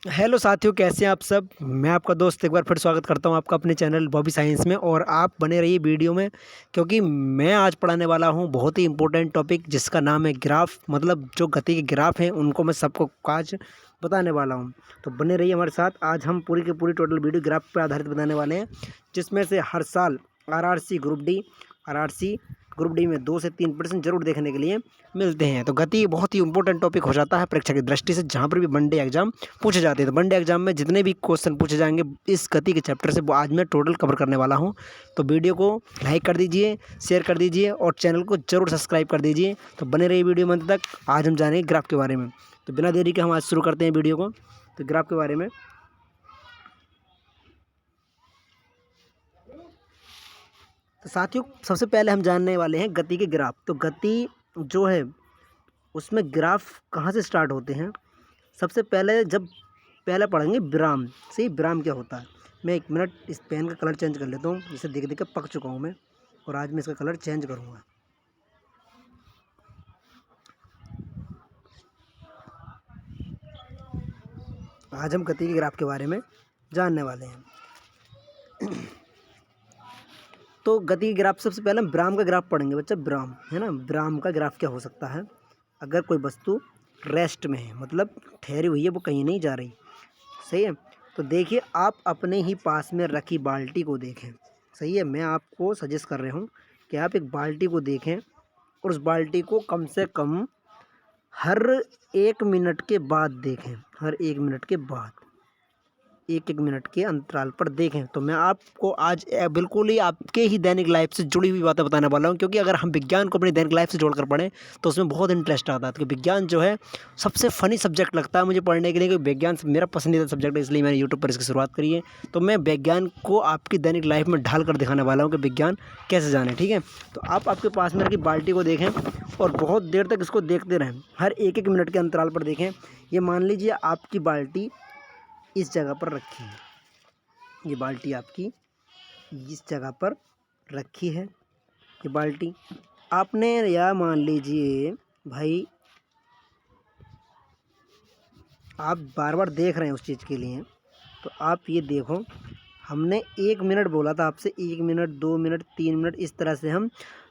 Hello साथियों, कैसे हैं आप सब। मैं आपका दोस्त एक बार फिर स्वागत करता हूं आपका अपने चैनल बॉबी साइंस में। और आप बने रहिए वीडियो में, क्योंकि मैं आज पढ़ाने वाला हूं बहुत ही इंपॉर्टेंट टॉपिक, जिसका नाम है ग्राफ। मतलब जो गति के ग्राफ हैं उनको मैं सबको आज बताने वाला हूं। तो बने रहिए हमारे साथ। आज हम पूरी की पूरी टोटल वीडियो ग्राफ पर आधारित बताने वाले हैं, जिसमें से हर साल आरआरसी ग्रुप डी में 2 से 3% जरूर देखने के लिए मिलते हैं। तो गति बहुत ही इंपॉर्टेंट टॉपिक हो जाता है परीक्षा की दृष्टि से, जहाँ पर भी वनडे एग्जाम पूछे जाते हैं। तो वनडे एग्जाम में जितने भी क्वेश्चन पूछे जाएंगे इस गति के चैप्टर से, वो आज मैं टोटल कवर करने वाला हूँ। तो वीडियो को लाइक कर दीजिए, शेयर कर दीजिए और चैनल को जरूर सब्सक्राइब कर दीजिए। तो बने रहिए वीडियो में अंत तक। आज हम जानेंगे ग्राफ के बारे में। तो बिना देरी के हम आज शुरू करते हैं वीडियो को। तो ग्राफ के बारे में तो साथियों, सबसे पहले हम जानने वाले हैं गति के ग्राफ। तो गति जो है उसमें ग्राफ कहाँ से स्टार्ट होते हैं। सबसे पहले पहले पढ़ेंगे विराम से। विराम क्या होता है। मैं 1 मिनट इस पेन का कलर चेंज कर लेता हूँ, जिसे देख देख के पक चुका हूँ मैं, और आज मैं इसका कलर चेंज करूँगा। आज हम गति के ग्राफ के बारे में जानने वाले हैं। तो गति के ग्राफ सबसे पहले हम विराम का ग्राफ पढ़ेंगे बच्चा। विराम है ना, विराम का ग्राफ क्या हो सकता है। अगर कोई वस्तु रेस्ट में है, मतलब ठहरी हुई है, वो कहीं नहीं जा रही, सही है। तो देखिए, आप अपने ही पास में रखी बाल्टी को देखें। सही है, मैं आपको सजेस्ट कर रहा हूँ कि आप एक बाल्टी को देखें और उस बाल्टी को कम से कम हर 1 मिनट के बाद देखें। हर 1 मिनट के बाद, 1-1 मिनट के अंतराल पर देखें। तो मैं आपको आज बिल्कुल ही आपके ही दैनिक लाइफ से जुड़ी हुई बातें बताने वाला हूं, क्योंकि अगर हम विज्ञान को अपनी दैनिक लाइफ से जोड़कर पढ़ें तो उसमें बहुत इंटरेस्ट आता है। तो विज्ञान जो है सबसे फ़नी सब्जेक्ट लगता है मुझे पढ़ने के लिए, क्योंकि विज्ञान मेरा पसंदीदा सब्जेक्ट है, इसलिए मैंने यूट्यूब पर इसकी शुरुआत करी है। तो मैं विज्ञान को आपकी दैनिक लाइफ में ढाल कर दिखाने वाला हूँ कि विज्ञान कैसे जाने। ठीक है, तो आप आपके पास में रखी बाल्टी को देखें और बहुत देर तक इसको देखते रहें। हर 1-1 मिनट के अंतराल पर देखें। ये मान लीजिए आपकी बाल्टी इस जगह पर रखी है। ये बाल्टी आपकी इस जगह पर रखी है। ये बाल्टी आपने, या मान लीजिए भाई आप बार बार देख रहे हैं उस चीज़ के लिए, तो आप ये देखो, हमने 1 मिनट बोला था आपसे। 1 मिनट, 2 मिनट, 3 मिनट, इस तरह से हम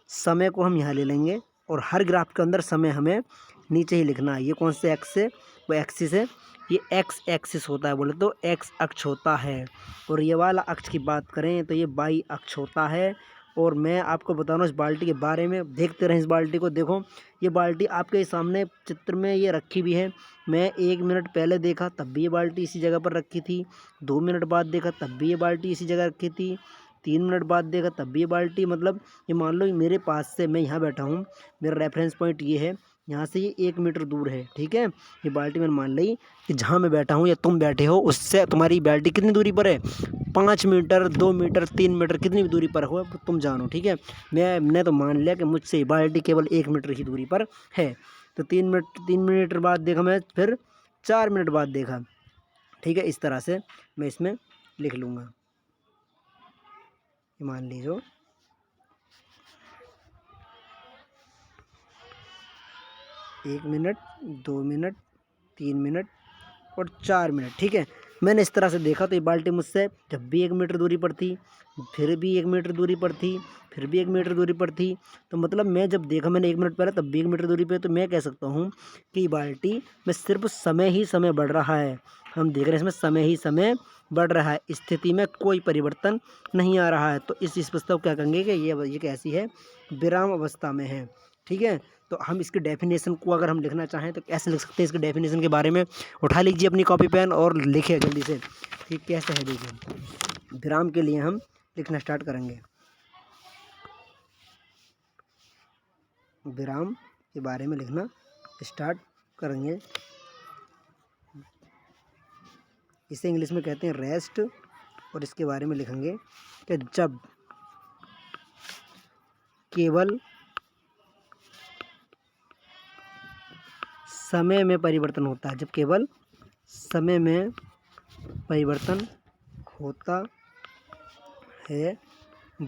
समय को हम यहाँ ले लेंगे। और हर ग्राफ के अंदर समय हमें नीचे ही लिखना है। ये कौन से एक्स है, वो एक्सिस है। ये एक्स एक्सिस होता है, बोले तो एक्स अक्ष होता है। और ये वाला अक्ष की बात करें तो ये वाई अक्ष होता है। और मैं आपको बता रहा हूँ इस बाल्टी के बारे में। देखते रहें इस बाल्टी को। देखो, ये बाल्टी आपके सामने चित्र में ये रखी भी है। मैं 1 मिनट पहले देखा तब भी ये बाल्टी इसी जगह पर रखी थी। 2 मिनट बाद देखा तब भी ये बाल्टी इसी जगह रखी थी। 3 मिनट बाद देखा तब भी ये बाल्टी, मतलब ये मान लो मेरे पास से, मैं यहाँ बैठा हूँ, मेरा रेफरेंस पॉइंट ये है, यहाँ से ये 1 मीटर दूर है। ठीक है, ये बाल्टी मैंने मान ली कि जहाँ मैं बैठा हूँ या तुम बैठे हो, उससे तुम्हारी बाल्टी कितनी दूरी पर है। 5 मीटर, 2 मीटर, 3 मीटर, कितनी भी दूरी पर हो तुम जानो। ठीक है, मैंने तो मान लिया कि मुझसे बाल्टी केवल 1 मीटर की दूरी पर है। तो 3 मिनट बाद देखा मैं, फिर 4 मिनट बाद देखा। ठीक है, इस तरह से मैं इसमें लिख लूँगा। मान लीजिए 1 मिनट, 2 मिनट, 3 मिनट और 4 मिनट। ठीक है, मैंने इस तरह से देखा। तो ये बाल्टी मुझसे जब भी 1 मीटर दूरी पर थी, फिर भी 1 मीटर दूरी पर थी, फिर भी 1 मीटर दूरी पर थी। तो मतलब मैं जब देखा मैंने 1 मिनट पहले, तब भी 1 मीटर दूरी पे। तो मैं कह सकता हूँ कि बाल्टी में सिर्फ समय ही समय बढ़ रहा है। हम देख रहे हैं इसमें समय ही समय बढ़ रहा है, स्थिति में कोई परिवर्तन नहीं आ रहा है। तो इस अवस्था को क्या कहेंगे कि ये कैसी है, विराम अवस्था में है। ठीक है, तो हम इसके डेफिनेशन को अगर हम लिखना चाहें तो कैसे लिख सकते हैं इसके डेफिनेशन के बारे में। उठा लीजिए अपनी कॉपी पेन और लिखिए जल्दी से। ठीक, कैसे है देखिए। विराम के लिए हम लिखना स्टार्ट करेंगे। विराम के बारे में लिखना स्टार्ट करेंगे। इसे इंग्लिश में कहते हैं रेस्ट। और इसके बारे में लिखेंगे कि जब केवल समय में परिवर्तन होता है, जब केवल समय में परिवर्तन होता है,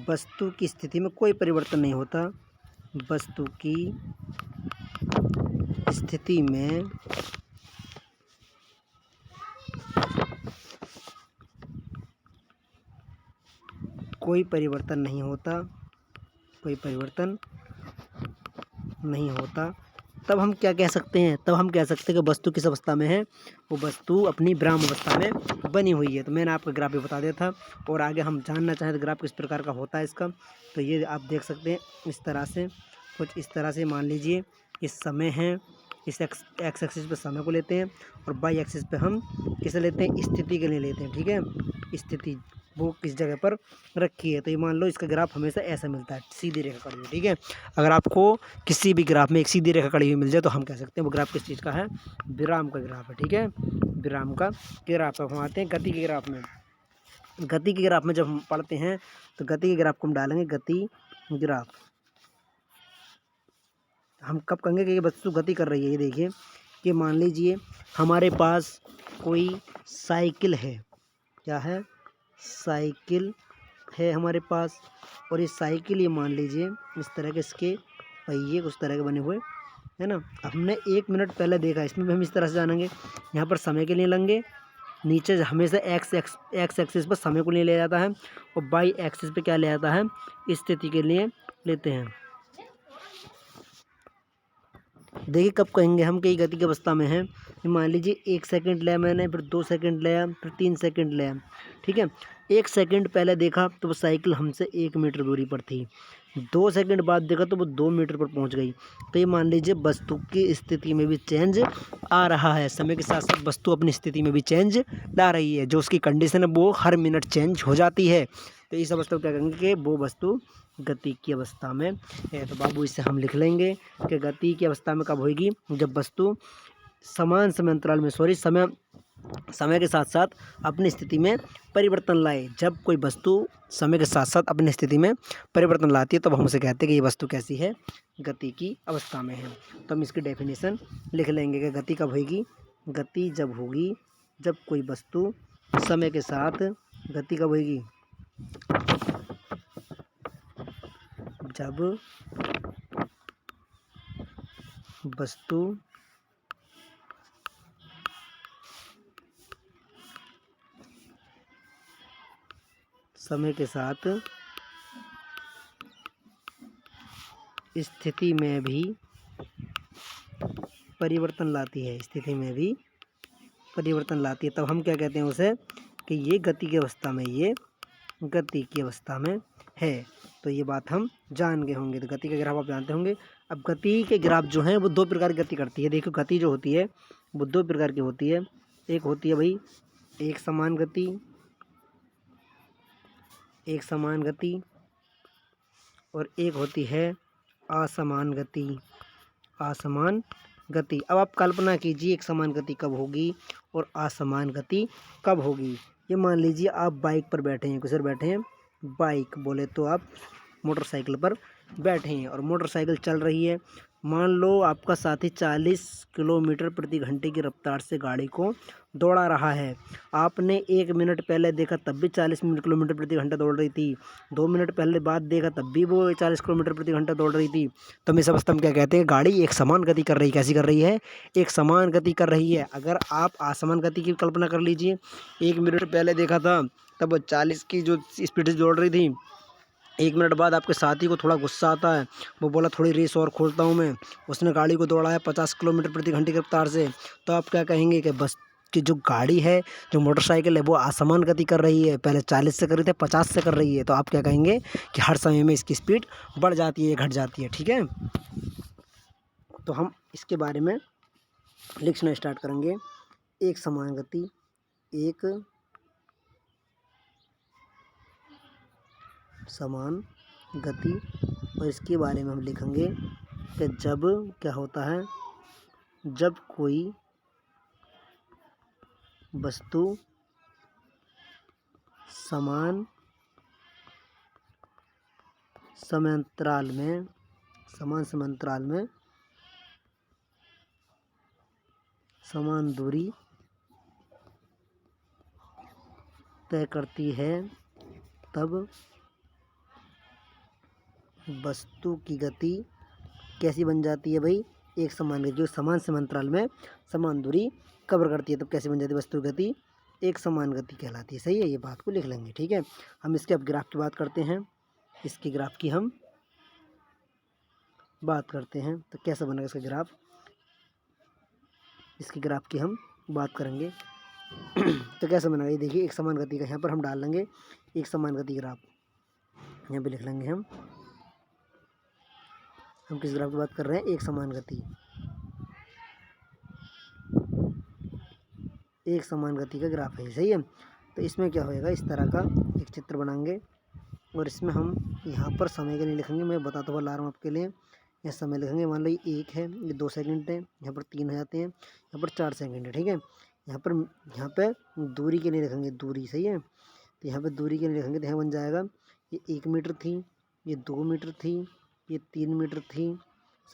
वस्तु की स्थिति में कोई परिवर्तन नहीं होता। वस्तु की स्थिति में कोई परिवर्तन नहीं होता, कोई परिवर्तन नहीं होता, तब हम क्या कह सकते हैं? तब हम कह सकते हैं कि वस्तु किस अवस्था में है? वो वस्तु अपनी विराम अवस्था में बनी हुई है। तो मैंने आपको ग्राफ भी बता दिया था। और आगे हम जानना चाहें तो ग्राफ किस प्रकार का होता है इसका, तो ये आप देख सकते हैं इस तरह से, कुछ इस तरह से। मान लीजिए इस समय है, इस एक्स एक्सिस पे समय को लेते हैं और वाई एक्सिस पे हम किसे लेते हैं? स्थिति के लिए लेते हैं। ठीक है, स्थिति वो किस जगह पर रखी है। तो ये मान लो इसका ग्राफ हमेशा ऐसा मिलता है, सीधी रेखा कड़ी हुई। ठीक है, अगर आपको किसी भी ग्राफ में एक सीधी रेखा कड़ी हुई मिल जाए तो हम कह सकते हैं वो ग्राफ किस चीज़ का है? विराम का ग्राफ है। ठीक है, विराम का ग्राफ। अब हम आते हैं गति के ग्राफ में। गति के ग्राफ में जब हम पढ़ते हैं तो गति के ग्राफ को हम डालेंगे गति ग्राफ। हम कब कहेंगे कि ये वस्तु गति कर रही है? ये देखिए कि मान लीजिए हमारे पास कोई साइकिल है। क्या है? साइकिल है हमारे पास। और ये साइकिल, ये मान लीजिए इस तरह के इसके पहिए कुछ तरह के बने हुए है ना। हमने 1 मिनट पहले देखा, इसमें भी हम इस तरह से जानेंगे। यहाँ पर समय के लिए लेंगे, नीचे हमेशा एक्स एक्सिस पर समय को लिए ले जाता है और वाई एक्सिस पे क्या ले जाता है? स्थिति के लिए लेते हैं। देखिए कब कहेंगे हम कि गति की अवस्था में है? मान लीजिए 1 सेकंड लिया मैंने, फिर 2 सेकंड लिया, फिर 3 सेकंड लिया। ठीक है, 1 सेकंड पहले देखा तो वो साइकिल हमसे 1 मीटर दूरी पर थी। 2 सेकंड बाद देखा तो वो 2 मीटर पर पहुंच गई। तो ये मान लीजिए वस्तु की स्थिति में भी चेंज आ रहा है। समय के साथ साथ वस्तु अपनी स्थिति में भी चेंज ला रही है। जो उसकी कंडीशन है वो हर मिनट चेंज हो जाती है। तो इस अवस्था को क्या कहेंगे कि वो वस्तु गति की अवस्था में है। तो बाबू इससे हम लिख लेंगे कि गति की अवस्था में कब होगी? जब वस्तु समान समय अंतराल में समय के साथ साथ अपनी स्थिति में परिवर्तन लाए। जब कोई वस्तु समय के साथ साथ अपनी स्थिति में परिवर्तन लाती है तब हम उसे कहते हैं कि ये वस्तु कैसी है? गति की अवस्था में है। तो हम इसकी डेफिनेशन लिख लेंगे कि गति कब होगी? गति जब होगी जब कोई वस्तु समय के साथ, गति कब होगी? जब वस्तु समय के साथ स्थिति में भी परिवर्तन लाती है, स्थिति में भी परिवर्तन लाती है, तब हम क्या कहते हैं उसे? कि ये गति की अवस्था में, ये गति की अवस्था में है। तो ये बात हम जान गए होंगे। तो गति के ग्राफ आप जानते होंगे। अब गति के ग्राफ जो हैं वो 2 प्रकार की गति करती है। देखो गति जो होती है वो 2 प्रकार की होती है। एक होती है भाई एक समान गति, एक समान गति, और एक होती है असमान गति, असमान गति। अब आप कल्पना कीजिए एक समान गति कब होगी और असमान गति कब होगी। ये मान लीजिए आप बाइक पर बैठे हैं, किस पर बैठे हैं? बाइक बोले तो आप मोटरसाइकिल पर बैठे हैं और मोटरसाइकिल चल रही है। मान लो आपका साथी 40 किलोमीटर प्रति घंटे की रफ्तार से गाड़ी को दौड़ा रहा है। आपने 1 मिनट पहले देखा तब भी 40 किलोमीटर प्रति घंटा दौड़ रही थी। 2 मिनट पहले बाद देखा तब भी वो 40 किलोमीटर प्रति घंटा दौड़ रही थी। तो हम इस अवस्था में क्या कहते हैं? गाड़ी एक समान गति कर रही है। कैसी कर रही है? एक समान गति कर रही है। अगर आप असमान गति की कल्पना कर लीजिए, 1 मिनट पहले देखा था तब वो 40 की जो स्पीड से दौड़ रही थी। 1 मिनट बाद आपके साथी को थोड़ा गुस्सा आता है, वो बोला थोड़ी रेस और खोलता हूँ मैं। उसने गाड़ी को दौड़ा है 50 किलोमीटर प्रति घंटे की रफ्तार से। तो आप क्या कहेंगे कि बस कि जो गाड़ी है, जो मोटरसाइकिल है वो असमान गति कर रही है। पहले 40 से कर रही थी, 50 से कर रही है। तो आप क्या कहेंगे कि हर समय में इसकी स्पीड बढ़ जाती है, घट जाती है। ठीक है, तो हम इसके बारे में लिखना स्टार्ट करेंगे। एक समान गति, एक समान गति, और इसके बारे में हम लिखेंगे कि जब क्या होता है? जब कोई वस्तु समान समांतराल में, समान समांतराल में समान दूरी तय करती है तब वस्तु की गति कैसी बन जाती है भाई? एक समान गति। जो समान समांतराल में समान दूरी कवर करती है तब कैसी बन जाती है वस्तु की गति? एक समान गति कहलाती है। सही है, ये बात को लिख लेंगे। ठीक है, हम इसके अब ग्राफ की बात करते हैं। इसके ग्राफ की हम बात करते हैं तो कैसा बनेगा इसका ग्राफ, इसकी ग्राफ की हम बात करेंगे। तो कैसे बनेगा ये देखिए, एक समान गति का यहाँ पर हम डाल लेंगे एक समान गति ग्राफ, यहाँ पे लिख लेंगे हम किस ग्राफ की बात कर रहे हैं, एक समान गति, एक समान गति का ग्राफ है। सही है, तो इसमें क्या होएगा, इस तरह का एक चित्र बनाएंगे और इसमें हम यहाँ पर समय के लिए लिखेंगे। मैं बताता हुआ ला रहा हूँ आपके लिए। यह समय लिखेंगे, मान लो ये 1 है, ये 2 सेकंड है, यहाँ पर 3 हो जाते हैं, यहाँ पर 4 सेकंड है। ठीक है, यहाँ पे दूरी के लिए लिखेंगे, दूरी। सही है, तो यहाँ पे दूरी के लिए लिखेंगे तो यहाँ बन जाएगा, ये 1 मीटर थी, ये 2 मीटर थी, ये 3 मीटर थी।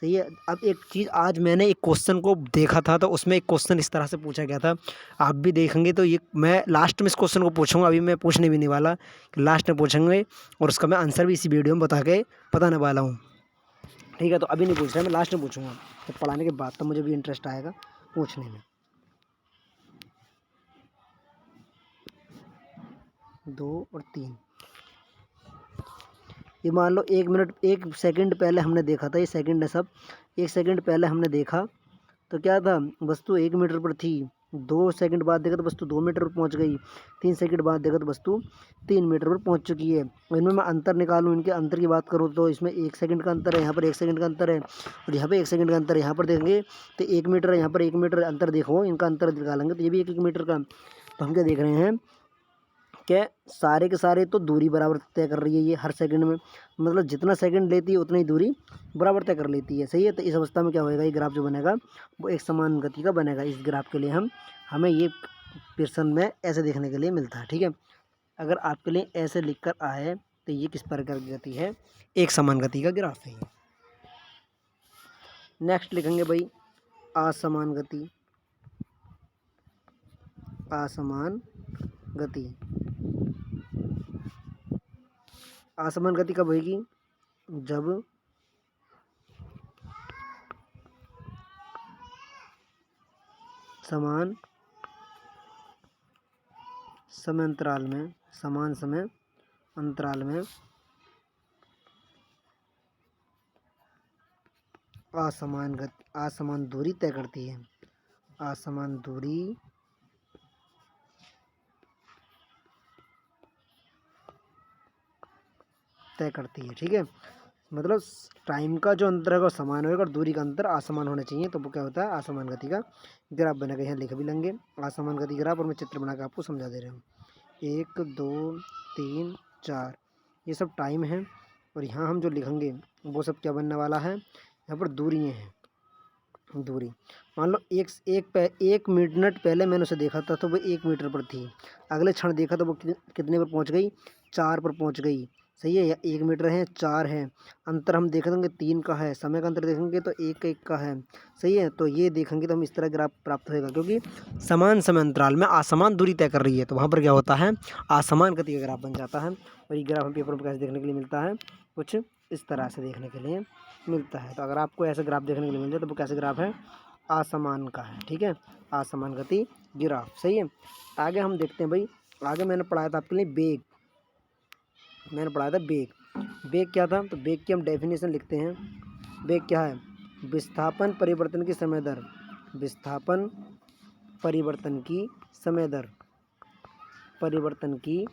सही है। अब एक चीज़, आज मैंने एक क्वेश्चन को देखा था तो उसमें एक क्वेश्चन इस तरह से पूछा गया था, आप भी देखेंगे तो ये मैं लास्ट में इस क्वेश्चन को पूछूंगा, अभी मैं पूछने भी नहीं वाला कि लास्ट में पूछेंगे, और उसका मैं आंसर भी इसी वीडियो में बताने वाला हूँ। ठीक है, तो अभी नहीं पूछ रहा, मैं लास्ट में पूछूंगा, तो पढ़ाने के बाद तो मुझे भी इंटरेस्ट आएगा पूछने में। 2 और 3, ये मान लो 1 मिनट 1 सेकंड पहले हमने देखा था, ये सेकंड है सब, 1 सेकंड पहले हमने देखा तो क्या था, वस्तु 1 मीटर पर थी। 2 सेकंड बाद देखा तो वस्तु 2 मीटर पर पहुंच गई। 3 सेकंड बाद देखा तो वस्तु 3 मीटर पर पहुंच चुकी है। इनमें मैं अंतर निकालूं, इनके अंतर की बात करूं तो इसमें 1 सेकंड का अंतर है, यहाँ पर 1 सेकंड का अंतर है, और यहाँ पे 1 सेकंड का अंतर है। यहाँ पर देखेंगे तो 1 मीटर है, यहाँ पर 1 मीटर अंतर, देखो इनका अंतर निकालेंगे तो ये भी 1 मीटर का। तो हम क्या देख रहे हैं कि सारे के सारे तो दूरी बराबर तय कर रही है ये हर सेकंड में, मतलब जितना सेकंड लेती है उतनी दूरी बराबर तय कर लेती है। सही है, तो इस अवस्था में क्या होएगा, ये ग्राफ जो बनेगा वो एक समान गति का बनेगा। इस ग्राफ के लिए हमें ये प्रश्न में ऐसे देखने के लिए मिलता है। ठीक है, अगर आपके लिए ऐसे लिख कर आए तो ये किस प्रकार की गति है, एक समान गति का ग्राफ है ये। नेक्स्ट लिखेंगे भाई असमान गति, असमान गति। असमान गति कब होगी, जब समान समय अंतराल में, समान समय अंतराल में असमान दूरी तय करती है, असमान दूरी तय करती है। ठीक है, मतलब टाइम का जो अंतर है वो समान होगा और दूरी का अंतर असमान होना चाहिए, तो वो क्या होता है, असमान गति का ग्राफ बनेगा। यहाँ लिख भी लेंगे असमान गति ग्राफ, और मैं चित्र बना के आपको समझा दे रहा हूँ। 1 2 3 4 ये सब टाइम है, और यहाँ हम जो लिखेंगे वो सब क्या बनने वाला है, यहाँ पर दूरियाँ हैं। दूरी मान लो एक मिनट पहले मैंने उसे देखा था तो वो 1 मीटर पर थी, अगले क्षण देखा तो वो कितने पर पहुँच गई, 4 पर पहुँच गई। सही है, या 1 मीटर है, 4 है, अंतर हम देखेंगे 3 का है, समय का अंतर देखेंगे तो 1 का है। सही है, तो ये देखेंगे तो हम इस तरह ग्राफ प्राप्त होएगा, क्योंकि समान समय अंतराल में असमान दूरी तय कर रही है, तो वहाँ पर क्या होता है, असमान गति का ग्राफ बन जाता है। और ये ग्राफ हम पेपर में कैसे देखने के लिए मिलता है, कुछ इस तरह से देखने के लिए मिलता है। तो अगर आपको ऐसे ग्राफ देखने के लिए मिल जाए तो वो कैसे ग्राफ है, असमान का है। ठीक है, असमान गति ग्राफ। सही है, आगे हम देखते हैं भाई, आगे मैंने पढ़ाया था आपके लिए वेग, मैंने पढ़ाया था वेग। वेग क्या था, तो वेग की हम डेफिनेशन लिखते हैं। वेग क्या है, विस्थापन परिवर्तन की समय दर, विस्थापन परिवर्तन की समय दर, परिवर्तन की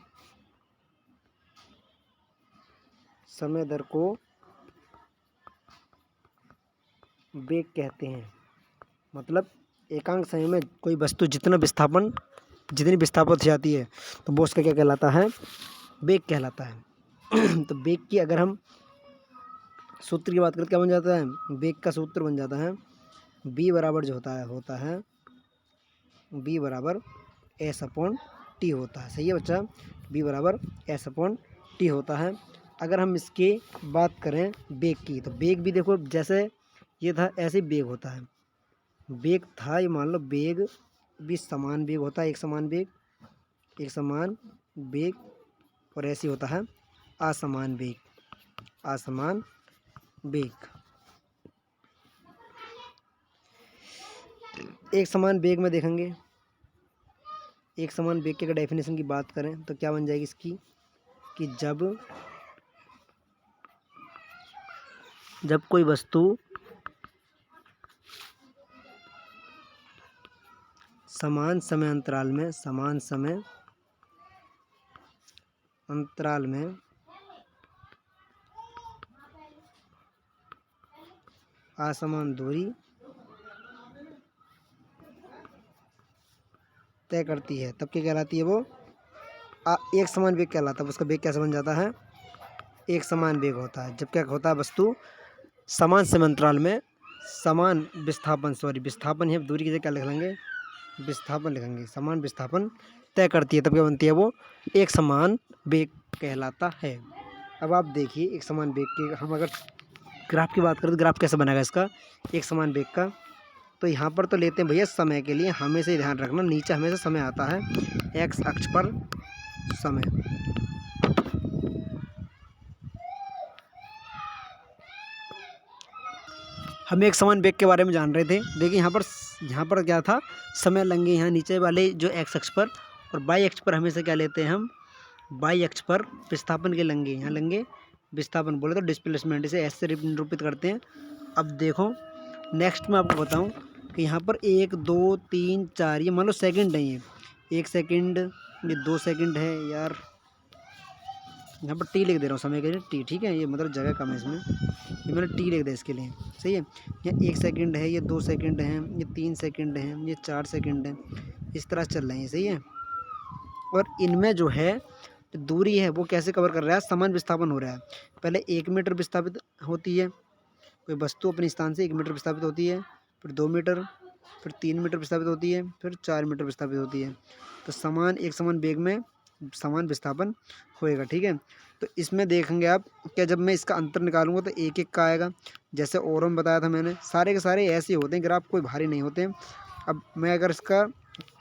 समय दर को वेग कहते हैं। मतलब एकांक समय में कोई वस्तु जितनी विस्थापित हो जाती है तो वो उसका क्या कहलाता है, वेग कहलाता है। तो वेग की अगर हम सूत्र की बात करें क्या बन जाता है, वेग का सूत्र बन जाता है v बराबर जो होता है v बराबर एस अपॉन टी होता है। सही है बच्चा, v बराबर एस अपॉन टी होता है। अगर हम इसकी बात करें वेग की, तो वेग भी देखो जैसे ये था ऐसे वेग होता है, वेग था ये, मान लो वेग भी समान वेग होता है, एक समान वेग, और ऐसे होता है असमान वेग, असमान वेग। एक समान वेग में देखेंगे एक समान वेग की अगर डेफिनेशन की बात करें तो क्या बन जाएगी इसकी कि जब कोई वस्तु समान समय अंतराल में असमान दूरी तय करती है तब क्या कहलाती है वो एक समान वेग कहलाता है। उसका वेग कैसे बन जाता है, एक समान वेग होता है जब क्या होता है वस्तु समान समय अंतराल में समान विस्थापन है, दूरी की जगह क्या लिख लेंगे, विस्थापन लिखेंगे, समान विस्थापन तय करती है तब क्या बनती है वो एक समान वेग कहलाता है। अब आप देखिए एक समान वेग के हम अगर ग्राफ की बात करें तो ग्राफ कैसे बनेगा इसका एक समान वेग का, तो यहाँ पर तो लेते हैं भैया समय के लिए, हमेशा ही ध्यान रखना नीचे हमेशा समय आता है, एक्स अक्ष पर समय। हम एक समान वेग के बारे में जान रहे थे। देखिए यहाँ पर क्या था, समय लेंगे यहाँ नीचे वाले जो एक्स अक्ष पर, और वाई अक्ष पर हमेशा क्या लेते हैं हम, वाई अक्ष पर विस्थापन के लेंगे, यहाँ लेंगे विस्थापन, बोले तो डिस्प्लेसमेंट, इसे ऐसे निरूपित करते हैं। अब देखो नेक्स्ट मैं आपको बताऊं कि यहाँ पर 1 2 3 4 ये मान लो सेकंड है, ये 1 सेकंड, ये 2 सेकंड है यार, यहाँ पर टी लिख दे रहा हूँ समय के लिए टी, ठीक है, ये मतलब जगह कम है इसमें, ये मैंने टी लिख दिया इसके लिए, सही है। यहाँ 1 सेकंड है, ये 2 सेकंड है, ये 3 सेकंड है, ये 4 सेकंड है, इस तरह चल रहे हैं, सही है। और इनमें जो है दूरी है वो कैसे कवर कर रहा है, समान विस्थापन हो रहा है। पहले 1 मीटर विस्थापित होती है, कोई वस्तु अपने स्थान से 1 मीटर विस्थापित होती है, फिर 2 मीटर, फिर 3 मीटर विस्थापित होती है, फिर 4 मीटर विस्थापित होती है। तो एक समान वेग में समान विस्थापन होएगा, ठीक है। तो इसमें देखेंगे आप क्या, जब मैं इसका अंतर निकालूंगा तो एक एक का आएगा, जैसे और में बताया था मैंने, सारे के सारे ऐसे ही होते हैं ग्राफ, कोई भारी नहीं होते हैं। अब मैं अगर इसका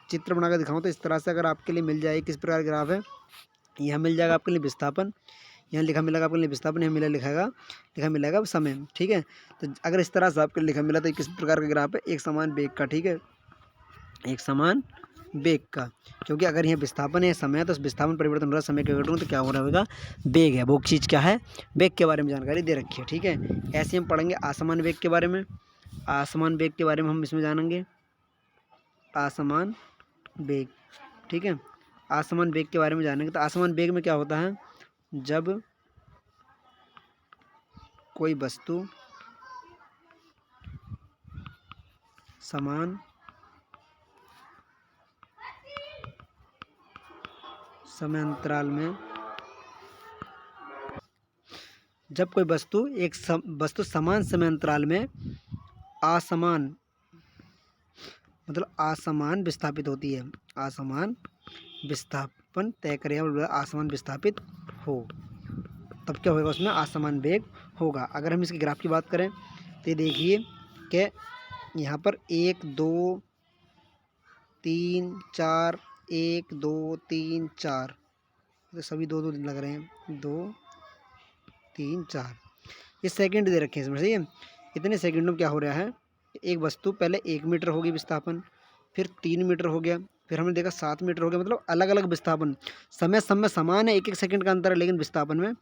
चित्र बनाकर दिखाऊँ तो इस तरह से अगर आपके लिए मिल जाए किस प्रकार ग्राफ है, यह मिल जाएगा आपके लिए विस्थापन, यहाँ लिखा मिलेगा आपके लिए विस्थापन, यहाँ लिखा मिलेगा समय, ठीक है। तो अगर इस तरह से आपको लिखा मिला तो किस प्रकार का ग्राफ है, एक समान वेग का, ठीक है, एक समान वेग का, क्योंकि अगर यहाँ विस्थापन है समय तो विस्थापन परिवर्तन हो रहा है, समय के घटना तो क्या हो रहा होगा, वेग है, वो चीज़ क्या है, वेग के बारे में जानकारी दे रखी है, ठीक है। ऐसे हम पढ़ेंगे असमान वेग के बारे में, असमान वेग के बारे में हम इसमें जानेंगे, असमान वेग, ठीक है, असमान वेग के बारे में जानेंगे। तो असमान वेग में क्या होता है, जब कोई वस्तु समान समय अंतराल में, जब कोई वस्तु समान समय अंतराल में असमान विस्थापित होती है, असमान विस्थापन तय करेगा, असमान विस्थापित हो, तब क्या होगा, उसमें असमान वेग होगा। अगर हम इसके ग्राफ की बात करें तो देखिए कि यहाँ पर 1 2 3 4 1 2 3 4, तो सभी 2 2 लग रहे हैं, 2 3 4, ये सेकंड दे रखे हैं इसमें, सही है। इतने सेकंड में क्या हो रहा है, एक वस्तु पहले 1 मीटर होगी विस्थापन, फिर 3 मीटर हो गया, फिर हमने देखा 7 मीटर हो गया, मतलब अलग अलग विस्थापन, समय समान है, 1 1 सेकंड का अंतर है, लेकिन विस्थापन में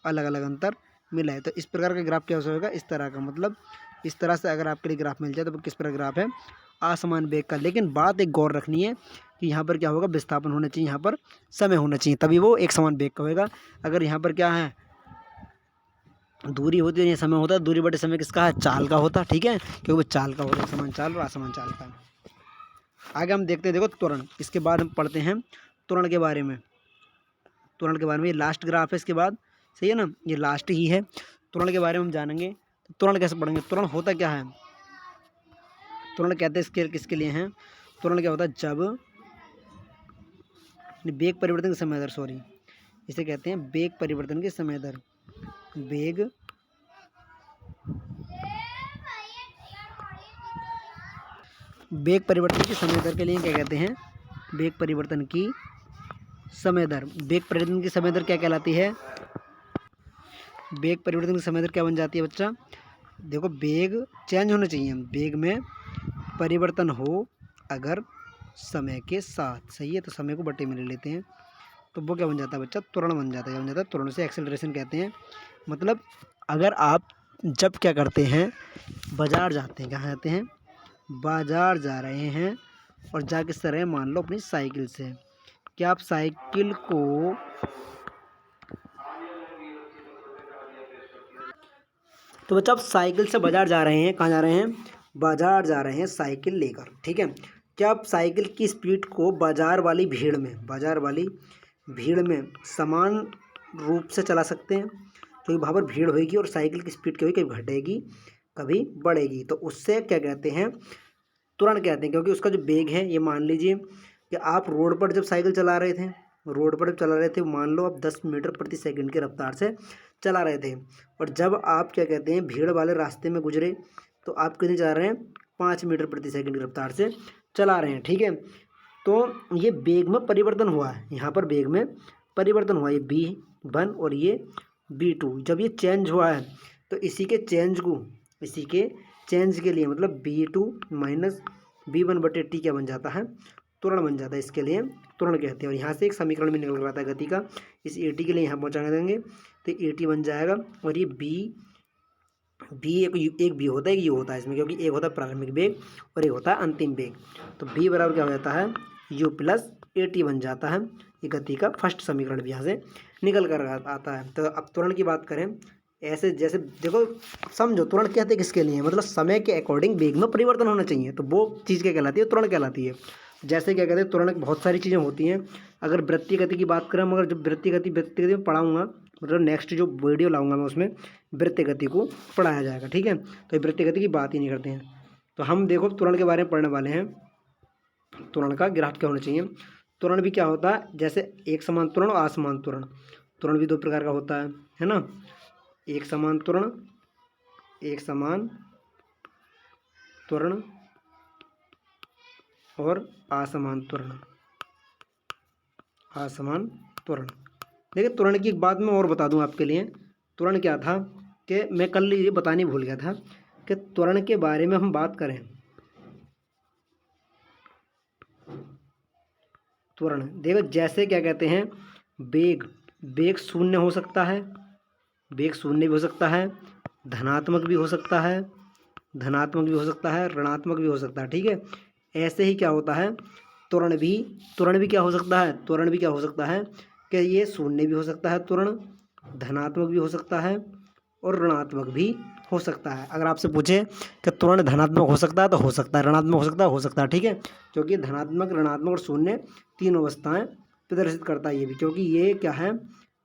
अलग अलग अंतर मिला है। तो इस प्रकार का ग्राफ क्या होगा, इस तरह का, मतलब इस तरह से अगर आपके लिए ग्राफ मिल जाए तो किस प्रकार ग्राफ है, असमान वेग का। लेकिन बात एक गौर रखनी है कि यहाँ पर क्या होगा, विस्थापन होना चाहिए, यहाँ पर समय होना चाहिए, तभी वो एक समान वेग का होगा। अगर यहाँ पर क्या है, दूरी होती है, ये समय होता है, दूरी बटे समय किसका है, चाल का होता है, ठीक है, क्योंकि वो चाल का होता है, समान चाल और असमान चाल का। आगे हम देखते हैं, देखो त्वरण, इसके बाद हम पढ़ते हैं त्वरण के बारे में, ये लास्ट ग्राफ है इसके बाद, सही है ना, ये लास्ट ही है। त्वरण के बारे में हम जानेंगे, तो त्वरण कैसे पढ़ेंगे, त्वरण होता क्या है, त्वरण कहते हैं इसके किसके लिए हैं, त्वरण क्या होता है, जब वेग परिवर्तन के समय दर, इसे कहते हैं वेग परिवर्तन के समय दर, वेग परिवर्तन की समय दर के लिए क्या कहते हैं, वेग परिवर्तन की समय दर। वेग परिवर्तन की समय दर क्या कहलाती है, वेग परिवर्तन की समय दर क्या बन जाती है बच्चा, देखो वेग चेंज होना चाहिए, वेग में परिवर्तन हो अगर समय के साथ। सही है, तो समय को बटे में ले लेते हैं, तो वो क्या बन जाता है बच्चा, त्वरण बन जाता है। क्या बन जाता है, त्वरण से एक्सेलरेशन कहते हैं। मतलब अगर आप जब क्या करते हैं, बाज़ार जाते हैं, कहाँ जाते हैं, बाज़ार जा रहे हैं और जा किस रहे हैं, मान लो अपनी साइकिल से। क्या आप साइकिल को तो बच्चा आप साइकिल से बाज़ार जा रहे हैं, कहाँ जा रहे हैं, बाज़ार जा रहे हैं साइकिल लेकर, ठीक है। क्या आप साइकिल की स्पीड को बाज़ार वाली भीड़ में समान रूप से चला सकते हैं? क्योंकि वहाँ पर भीड़ होगी और साइकिल की स्पीड कभी कभी घटेगी, कभी बढ़ेगी, तो उससे क्या कहते हैं, त्वरण कहते हैं। क्योंकि उसका जो वेग है, ये मान लीजिए कि आप रोड पर जब साइकिल चला रहे थे, मान लो आप 10 मीटर प्रति सेकंड की रफ्तार से चला रहे थे, और जब आप क्या कहते हैं, भीड़ वाले रास्ते में गुजरे, तो आप कितनी चला रहे हैं, 5 मीटर प्रति सेकंड की रफ्तार से चला रहे हैं, ठीक है। तो ये वेग में परिवर्तन हुआ है, यहाँ पर वेग में परिवर्तन हुआ, ये B1 और ये B2 जब ये चेंज हुआ है, तो इसी के चेंज के लिए मतलब B2 माइनस B1/T क्या बन जाता है, त्वरण बन जाता है। इसके लिए त्वरण कहते हैं। और यहाँ से एक समीकरण भी निकल कर आता है गति का, इस AT के लिए यहाँ पहुँचाने देंगे, तो AT बन जाएगा। और ये एक B होता है, एक U होता है इसमें, क्योंकि एक होता है प्रारंभिक वेग और एक होता है अंतिम वेग। तो B बराबर क्या हो जाता है, U प्लस AT बन जाता है। ये गति का फर्स्ट समीकरण भी यहाँ से निकल कर आता है। तो अब त्वरण की बात करें, ऐसे जैसे देखो, समझो त्वरण कहते हैं किसके लिए, मतलब समय के अकॉर्डिंग वेग में परिवर्तन होना चाहिए, तो वो चीज़ क्या कहलाती है, त्वरण कहलाती है। जैसे क्या कहते हैं, त्वरण बहुत सारी चीज़ें होती हैं। अगर वृत्तीय गति की बात करें, मगर जब वृत्तीय गति में पढ़ाऊँगा, मतलब नेक्स्ट जो वीडियो लाऊंगा मैं, उसमें वृत्तीय गति को पढ़ाया जाएगा, ठीक है। तो वृत्तीय गति की बात ही नहीं करते हैं। तो हम देखो त्वरण के बारे में पढ़ने वाले हैं। त्वरण का ग्राफ क्या होना चाहिए। त्वरण भी क्या होता है, जैसे एक समान त्वरण और असमान त्वरण। त्वरण भी दो प्रकार का होता है ना। एक समान त्वरण और असमान त्वरण। देखिए त्वरण की एक बात मैं और बता दूं आपके लिए। त्वरण क्या था कि मैं कल ये बताने भूल गया था कि त्वरण के बारे में हम बात करें। त्वरण देखो, जैसे क्या कहते हैं, वेग शून्य हो सकता है, धनात्मक भी हो सकता है, ऋणात्मक भी हो सकता है, ठीक है। ऐसे ही क्या होता है, त्वरण भी क्या हो सकता है कि ये शून्य भी हो सकता है, त्वरण धनात्मक भी हो सकता है और ऋणात्मक भी हो सकता है। अगर आपसे पूछे कि त्वरण धनात्मक हो सकता है तो हो सकता है, ऋणात्मक हो सकता है, ठीक है। क्योंकि धनात्मक, ऋणात्मक और शून्य तीन अवस्थाएं प्रदर्शित करता है ये भी, क्योंकि ये क्या है,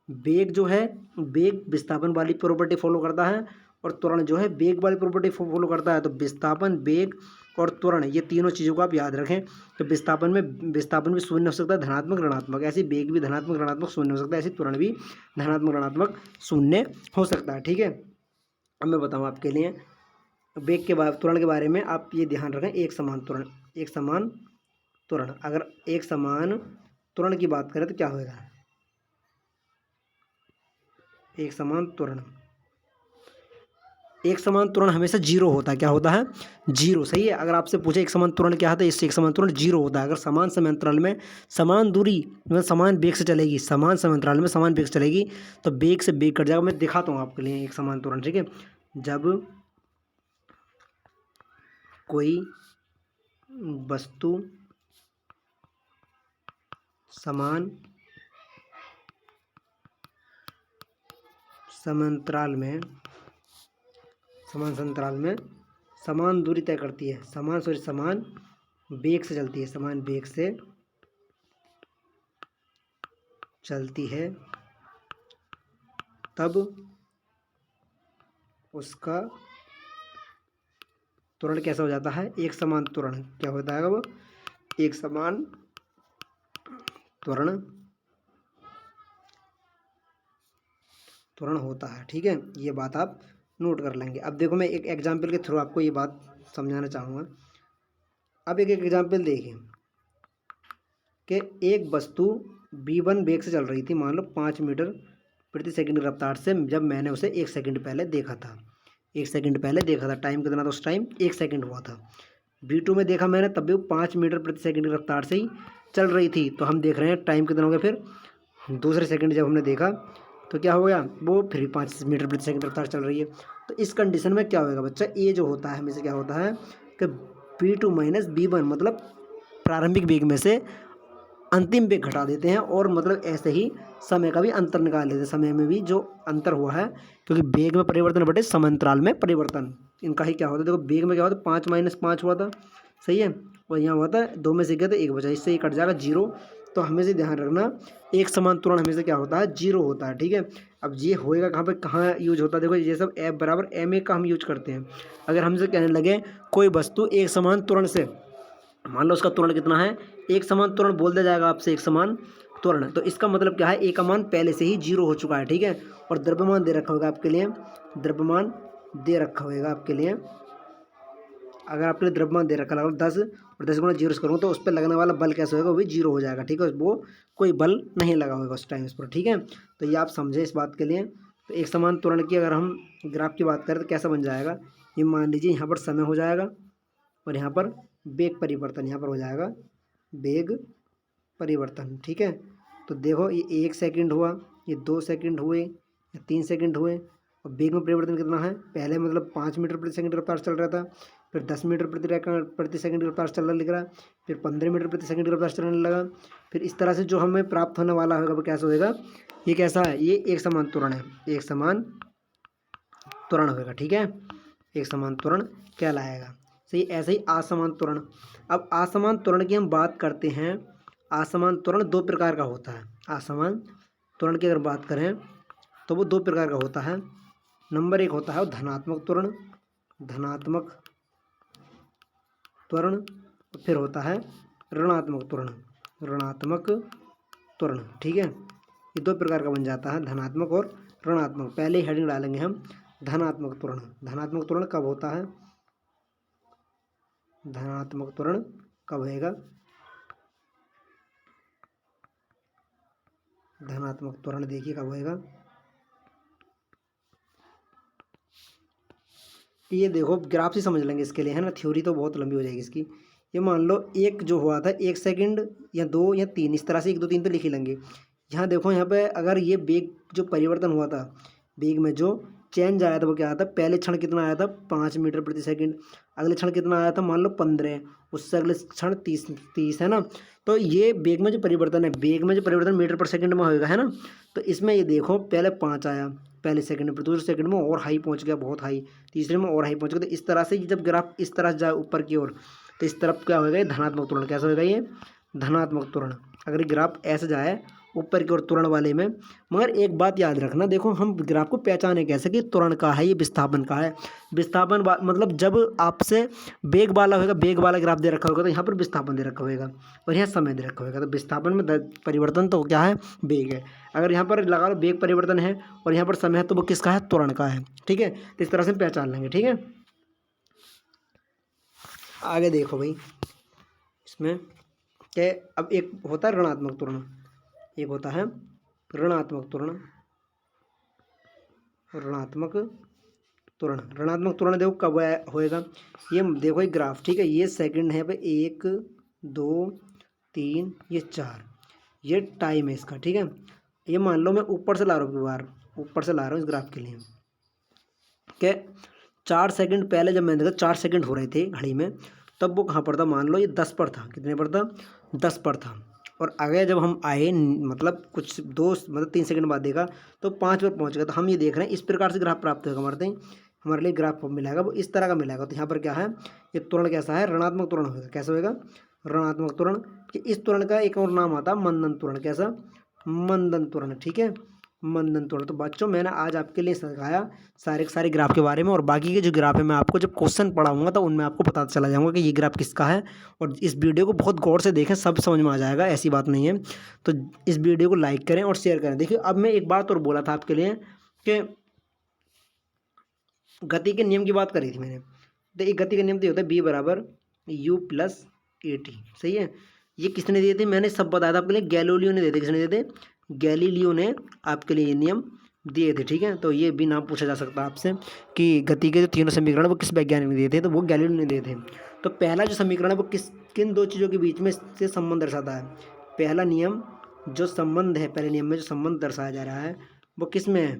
वेग जो है, वेग विस्थापन वाली प्रॉपर्टी फॉलो करता है, और त्वरण जो है वेग वाली प्रॉपर्टी फॉलो करता है। तो विस्थापन, वेग और त्वरण, ये तीनों चीज़ों को आप याद रखें। तो विस्थापन भी शून्य हो सकता है, धनात्मक ऋणात्मक, ऐसे वेग भी धनात्मक ऋणात्मक शून्य हो सकता है, ऐसे त्वरण भी धनात्मक ऋणात्मक शून्य हो सकता है, ठीक है। अब मैं बताऊँ आपके लिए वेग के बाद त्वरण के बारे में, आप ये ध्यान रखें, एक समान त्वरण। अगर एक समान त्वरण की बात करें तो क्या होगा, एक समान त्वरण हमेशा जीरो होता है। क्या होता है, जीरो। सही है। अगर आपसे पूछे एक समान त्वरण क्या होता है, इससे एक समान त्वरण जीरो होता है। अगर समान समय अंतराल में समान दूरी मतलब समान वेग से चलेगी, समान समय अंतराल में समान वेग से चलेगी, तो वेग से वेग कट जाएगा। मैं दिखाता हूँ आपके लिए एक समान त्वरण, ठीक है। जब कोई वस्तु समान अंतराल में समान दूरी तय करती है, समान वेग से चलती है, तब उसका त्वरण कैसा हो जाता है, एक समान त्वरण। क्या होता है वो, एक समान त्वरण होता है, ठीक है। ये बात आप नोट कर लेंगे। अब देखो, मैं एक एग्जाम्पल के थ्रू आपको ये बात समझाना चाहूँगा। अब एक एग्जाम्पल देखिए कि एक वस्तु B1 वेग से चल रही थी, मान लो 5 मीटर प्रति सेकंड की रफ्तार से, जब मैंने उसे 1 सेकंड पहले देखा था। टाइम कितना था उस टाइम, 1 सेकंड हुआ था। V2 में देखा मैंने तब भी वो 5 मीटर प्रति सेकंड की रफ्तार से ही चल रही थी। तो हम देख रहे हैं टाइम कितना हो गया फिर दूसरे सेकंड जब हमने देखा तो क्या हो गया, वो फिर 5 मीटर प्रति सेकंड रफ्तार चल रही है। तो इस कंडीशन में क्या होगा बच्चा, ये जो होता है हमेशा क्या होता है कि V2 माइनस V1 मतलब प्रारंभिक वेग में से अंतिम वेग घटा देते हैं और मतलब ऐसे ही समय का भी अंतर निकाल लेते हैं। समय में भी जो अंतर हुआ है, क्योंकि वेग में परिवर्तन बटे समांतराल में परिवर्तन, इनका ही क्या होता है। देखो वेग में क्या होता है 5 माइनस 5 हुआ था, सही है, और यहाँ हुआ था 2 में से गया तो 1 बचा, इससे ही कट जाएगा 0। तो हमेशा ध्यान रखना एक समान त्वरण हमेशा क्या होता है 0 होता है, ठीक है। अब ये होएगा कहाँ पे, कहाँ यूज होता है, देखो ये सब F बराबर ma का हम यूज करते हैं। अगर हमसे कहने लगे कोई वस्तु एक समान त्वरण से, मान लो उसका त्वरण कितना है, एक समान त्वरण बोल दिया जाएगा आपसे, एक समान त्वरण, तो इसका मतलब क्या है ए का मान पहले से ही 0 हो चुका है, ठीक है। और द्रव्यमान दे रखा होगा आपके लिए, द्रव्यमान दे रखा होगा आपके लिए, अगर आपके लिए द्रव्यमान दे रखा लगा 10 और 10 गुना 0 से करूँ तो उस पर लगने वाला बल कैसे होगा, वो भी 0 हो जाएगा, ठीक है। वो कोई बल नहीं लगा होगा उस टाइम इस पर, ठीक है। तो ये आप समझे इस बात के लिए। तो एक समान त्वरण की अगर हम ग्राफ की बात करें तो कैसा बन जाएगा, ये मान लीजिए यहाँ पर समय हो जाएगा और यहाँ पर वेग परिवर्तन, यहाँ पर हो जाएगा वेग परिवर्तन, ठीक है। तो देखो ये 1 सेकंड हुआ, ये 2 सेकंड हुए, या 3 सेकंड हुए, और वेग में परिवर्तन कितना है, पहले मतलब 5 मीटर प्रति सेकंड रफ्तार चल रहा था, फिर 10 मीटर प्रति सेकंड की रफ्तार चलने लग रहा, फिर 15 मीटर प्रति सेकंड की रफ्तार चलने लगा। फिर इस तरह से जो हमें प्राप्त होने वाला होगा वो कैसा होगा, ये कैसा है, ये एक समान त्वरण है, एक समान त्वरण होगा, ठीक है, एक समान त्वरण कहलाएगा। सही, ऐसे ही असमान त्वरण। अब असमान त्वरण की हम बात करते हैं। असमान त्वरण 2 प्रकार का होता है। असमान त्वरण की अगर बात करें तो वो 2 प्रकार का होता है। नंबर 1 होता है धनात्मक त्वरण, धनात्मक त्वरण, फिर होता है ऋणात्मक त्वरण, ऋणात्मक त्वरण, ठीक है। ये 2 प्रकार का बन जाता है, धनात्मक और ऋणात्मक। पहले ही हेडिंग डालेंगे हम धनात्मक त्वरण। धनात्मक त्वरण कब होता है, धनात्मक त्वरण कब होएगा, धनात्मक त्वरण देखिए कब होएगा, ये देखो ग्राफ से समझ लेंगे इसके लिए, है ना, थ्योरी तो बहुत लंबी हो जाएगी इसकी। ये मान लो एक जो हुआ था 1 सेकंड या 2 या 3, इस तरह से 1 2 3 तो लिख ही लेंगे। यहाँ देखो यहाँ पे अगर ये वेग जो परिवर्तन हुआ था, वेग में जो चेंज आया था वो क्या आया था, पहले क्षण कितना आया था 5 मीटर प्रति सेकंड, अगले क्षण कितना आया था मान लो 15, उससे अगले क्षण 30 है ना। तो ये वेग में जो परिवर्तन है, वेग में जो परिवर्तन मीटर पर सेकंड में होगा, है ना। तो इसमें ये देखो पहले 5 आया पहले सेकंड में, दूसरे सेकंड में और हाई पहुंच गया, बहुत हाई, तीसरे में और हाई पहुंच गया। तो इस तरह से जब ग्राफ इस तरह जाए ऊपर की ओर तो इस तरफ क्या होगा, ये धनात्मक त्वरण। कैसा होगा ये धनात्मक त्वरण, अगर ग्राफ ऐसे जाए ऊपर की ओर त्वरण वाले में। मगर एक बात याद रखना, देखो हम ग्राफ को पहचाने कैसे कि त्वरण का है, ये विस्थापन का है। विस्थापन मतलब जब आपसे वेग वाला होगा, वेग वाला ग्राफ दे रखा होगा तो यहाँ पर विस्थापन दे रखा होगा और यहाँ समय दे रखा होगा। तो विस्थापन में परिवर्तन तो क्या है, वेग है। अगर यहाँ पर लगा लो वेग परिवर्तन है और यहाँ पर समय है तो वो किसका है, त्वरण का है, ठीक है। तो इस तरह से पहचान लेंगे, ठीक है। आगे देखो भाई इसमें क्या, अब एक होता है ऋणात्मक त्वरण, एक होता है ऋणात्मक त्वरण, ऋणात्मक त्वरण। ऋणात्मक त्वरण देखो कब होएगा, ये देखो एक ग्राफ, ठीक है, ये सेकंड है भाई 1 2 3 ये 4, ये टाइम है इसका, ठीक है। ये मान लो मैं ऊपर से ला रहा हूँ, बार ऊपर से ला रहा हूँ इस ग्राफ के लिए क्या, 4 सेकंड पहले जब मैंने देखा 4 सेकंड हो रहे थे घड़ी में, तब वो कहाँ पर था, मान लो ये 10 पर था, कितने पर था, 10 पर था। और आगे जब हम आए मतलब कुछ 2 मतलब 3 सेकंड बाद देखा तो 5 पर पहुंच गया। तो हम ये देख रहे हैं इस प्रकार से ग्राफ प्राप्त होगा हमारे लिए ग्राफ मिलेगा वो इस तरह का मिलेगा। तो यहाँ पर क्या है, ये त्वरण कैसा है, ऋणात्मक त्वरण होगा। कैसा होगा, ऋणात्मक त्वरण। कि इस त्वरण का एक और नाम आता है मंदन त्वरण। कैसा, मंदन त्वरण, ठीक है, मंदन त्वरण। तो बच्चों मैंने आज आपके लिए सिखाया सारे के सारे ग्राफ के बारे में, और बाकी के जो ग्राफ है मैं आपको जब क्वेश्चन पढ़ाऊंगा तो उनमें आपको पता चला जाऊंगा कि ये ग्राफ किसका है। और इस वीडियो को बहुत गौर से देखें, सब समझ में आ जाएगा, ऐसी बात नहीं है। तो इस वीडियो को लाइक करें और शेयर करें। देखिए अब मैं एक बात और बोला था आपके लिए कि गति के नियम की बात करी थी मैंने। तो एक गति का नियम तो होता है बी बराबर यू प्लस ए टी, सही है। ये किसने दिए थे, मैंने सब बताया था आपके लिए, गैलीलियो ने दिए थे। किसने दिए थे, गैलीलियो ने आपके लिए ये नियम दिए थे, ठीक है। तो ये भी नाम पूछा जा सकता है आपसे कि गति के जो तीनों समीकरण वो किस वैज्ञानिक ने दिए थे, तो वो गैलीलियो ने दिए थे। तो पहला जो समीकरण है वो किन दो चीज़ों के बीच में से संबंध दर्शाता है। पहला नियम जो संबंध है, पहले नियम में जो संबंध दर्शाया जा रहा है वो किस में है।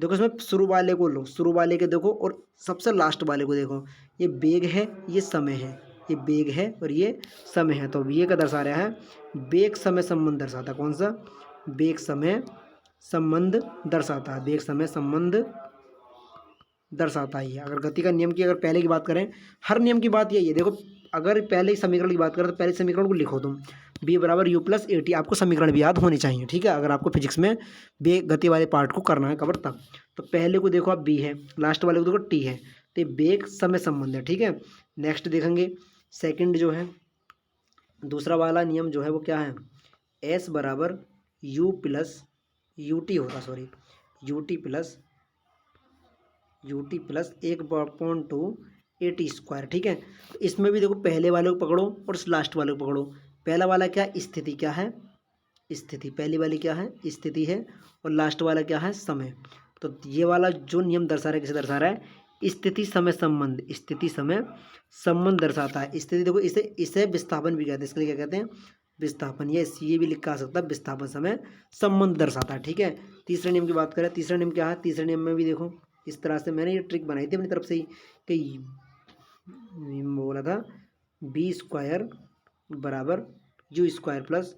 देखो इसमें शुरू वाले को लो, शुरू वाले के देखो और सबसे लास्ट वाले को देखो। ये वेग है, ये समय है, ये वेग है और ये समय है। तो ये क्या दर्शा रहा है, वेग समय संबंध दर्शाता है। कौन सा, वेग समय संबंध दर्शाता है, वेग समय संबंध दर्शाता है। अगर गति का नियम की अगर पहले की बात करें, हर नियम की बात यही है। देखो अगर पहले समीकरण की बात करें तो पहले समीकरण को लिखो तुम, b बराबर u प्लस ए टी। आपको समीकरण भी याद होनी चाहिए, ठीक है, अगर आपको फिजिक्स में वेग गति वाले पार्ट को करना है कवर तब। तो पहले को देखो आप b है, लास्ट वाले को देखो t है, तो वेग समय संबंध है, ठीक है। नेक्स्ट देखेंगे सेकंड जो है, दूसरा वाला नियम जो है वो क्या है, s बराबर u प्लस यू टी होता, sorry U T plus 1/2 A T square, ठीक है। तो इसमें भी देखो पहले वाले को पकड़ो और लास्ट वाले को पकड़ो। पहला वाला क्या, स्थिति क्या है, स्थिति, पहली वाली क्या है, स्थिति है, और लास्ट वाला क्या है, समय। तो ये वाला जो नियम दर्शा रहा है, किसे दर्शा रहा है, स्थिति समय संबंध, स्थिति समय संबंध दर्शाता है। स्थिति देखो इसे विस्थापन भी कहते हैं, इसके लिए क्या कहते हैं, विस्थापन। ये भी लिखा आ सकता है, विस्थापन समय संबंध दर्शाता है, ठीक है। तीसरे नियम की बात करें, तीसरा नियम क्या है, तीसरे नियम में भी देखो इस तरह से मैंने ये ट्रिक बनाई थी अपनी तरफ से ही कि बोला था बी स्क्वायर बराबर यू स्क्वायर प्लस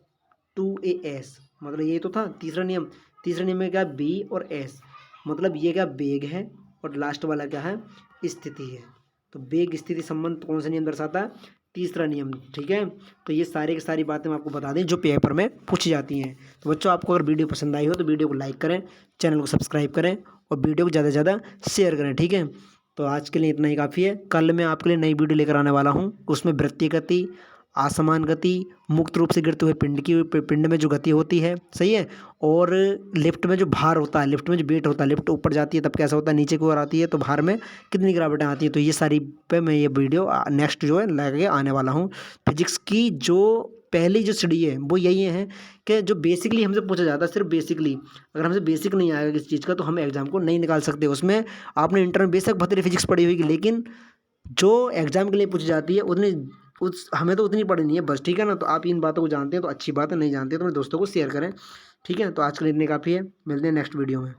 2as, मतलब ये तो था तीसरा नियम। तीसरे नियम में क्या, बी और एस, मतलब ये क्या, वेग है और लास्ट वाला क्या है, स्थिति है। तो वेग स्थिति संबंध कौन सा नियम दर्शाता है, तीसरा नियम, ठीक है। तो ये सारी की सारी बातें मैं आपको बता दें जो पेपर में पूछी जाती हैं। तो बच्चों आपको अगर वीडियो पसंद आई हो तो वीडियो को लाइक करें, चैनल को सब्सक्राइब करें और वीडियो को ज़्यादा से ज़्यादा शेयर करें, ठीक है। तो आज के लिए इतना ही काफ़ी है। कल मैं आपके लिए नई वीडियो लेकर आने वाला हूँ, उसमें वृत्तीय गति, असमान गति, मुक्त रूप से गिरते हुए पिंड में जो गति होती है, सही है, और लिफ्ट में जो भार होता है, लिफ्ट में जो वेट होता है, लिफ्ट ऊपर जाती है तब कैसा होता है, नीचे की ओर आती है तो भार में कितनी गिरावटें आती हैं। तो ये सारी पे मैं ये वीडियो नेक्स्ट जो है लेके आने वाला हूँ। फिजिक्स की जो पहली जो सीढ़ी है वो यही है कि जो बेसिकली हमसे पूछा जाता है, सिर्फ बेसिकली, अगर हमसे बेसिक नहीं आएगा किसी चीज़ का तो हम एग्जाम को नहीं निकाल सकते। उसमें आपने इंटर में बेशक भतरी फिजिक्स पढ़ी होगी, लेकिन जो एग्जाम के लिए पूछी जाती है उतनी हमें तो उतनी पढ़नी है बस, ठीक है ना। तो आप इन बातों को जानते हैं तो अच्छी बात है, नहीं जानते तो अपने दोस्तों को शेयर करें, ठीक है। तो आज के लिए इतने काफ़ी है, मिलते हैं नेक्स्ट वीडियो में।